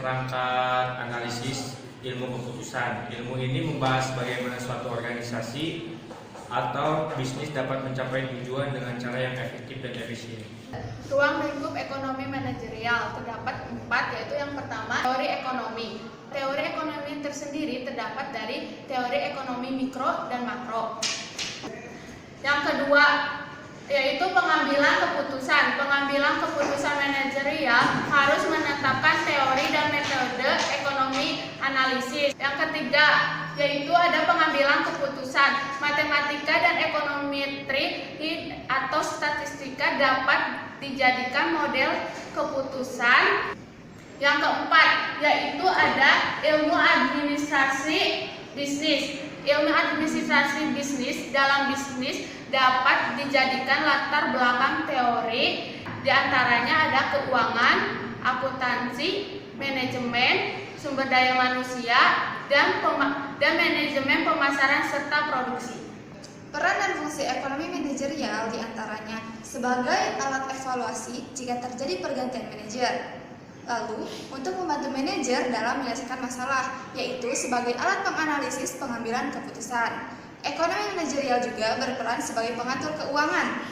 perangkat analisis ilmu keputusan. Ilmu ini membahas bagaimana suatu organisasi atau bisnis dapat mencapai tujuan dengan cara yang efektif dan efisien. Ruang lingkup ekonomi manajerial terdapat 4, yaitu yang pertama teori ekonomi. Teori ekonomi tersendiri terdapat dari teori ekonomi mikro dan makro. Yang kedua yaitu pengambilan keputusan. Pengambilan keputusan manajerial harus menetapkan teori dan metode ekonomi analisis. Yang ketiga yaitu ada pengambilan keputusan. Matematika dan ekonometri atau statistika dapat dijadikan model keputusan. Yang keempat yaitu ada ilmu administrasi bisnis. Ilmu administrasi bisnis dalam bisnis dapat dijadikan latar belakang teori. Di antaranya ada keuangan, akuntansi, manajemen, sumber daya manusia, dan manajemen pemasaran serta produksi. Peran dan fungsi ekonomi manajerial diantaranya sebagai alat evaluasi jika terjadi pergantian manajer. Lalu, untuk membantu manajer dalam menyelesaikan masalah, yaitu sebagai alat menganalisis pengambilan keputusan. Ekonomi manajerial juga berperan sebagai pengatur keuangan.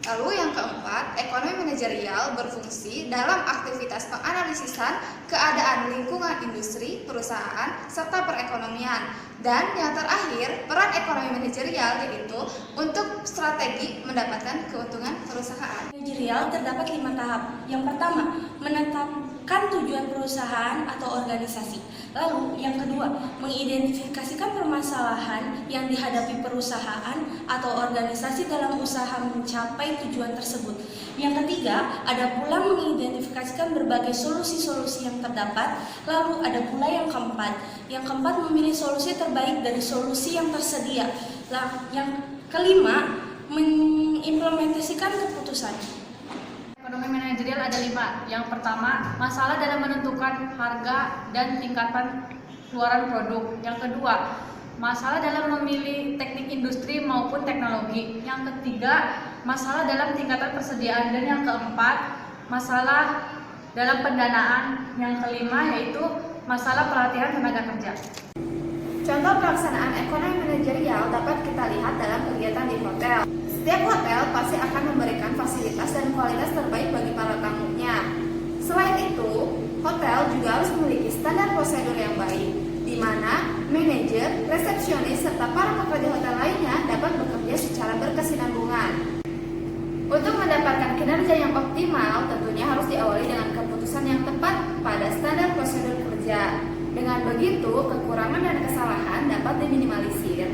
Lalu yang keempat, ekonomi manajerial berfungsi dalam aktivitas penganalisisan keadaan lingkungan industri, perusahaan, serta perekonomian. Dan yang terakhir, peran ekonomi manajerial yaitu untuk strategi mendapatkan keuntungan perusahaan. Manajerial terdapat 5 tahap. Yang pertama, menetapkan tujuan perusahaan atau organisasi. Lalu yang kedua, mengidentifikasikan permasalahan yang dihadapi perusahaan atau organisasi dalam usaha mencapai tujuan tersebut. Yang ketiga, ada pula mengidentifikasikan berbagai solusi-solusi yang terdapat. Lalu ada pula yang keempat. Yang keempat, memilih solusi terbaik dari solusi yang tersedia. Yang kelima, mengimplementasikan keputusan. Ekonomi manajerial ada 5. Yang pertama, masalah dalam menentukan harga dan tingkatan keluaran produk. Yang kedua, masalah dalam memilih teknik industri maupun teknologi. Yang ketiga, masalah dalam tingkatan persediaan. Dan yang keempat, masalah dalam pendanaan. Yang kelima yaitu masalah pelatihan tenaga kerja. Contoh pelaksanaan ekonomi manajerial dapat kita lihat dalam kegiatan di hotel. Setiap hotel pasti akan memberikan fasilitas dan kualitas terbaik bagi para tamunya. Selain itu, hotel juga harus memiliki standar prosedur yang baik, di mana manajer, resepsionis, serta para pekerja hotel lainnya dapat bekerja secara berkesinambungan. Untuk mendapatkan kinerja yang optimal, tentunya harus diawali dengan keputusan yang tepat pada standar prosedur kerja. Dengan begitu, kekurangan dan kesalahan dapat diminimalisir.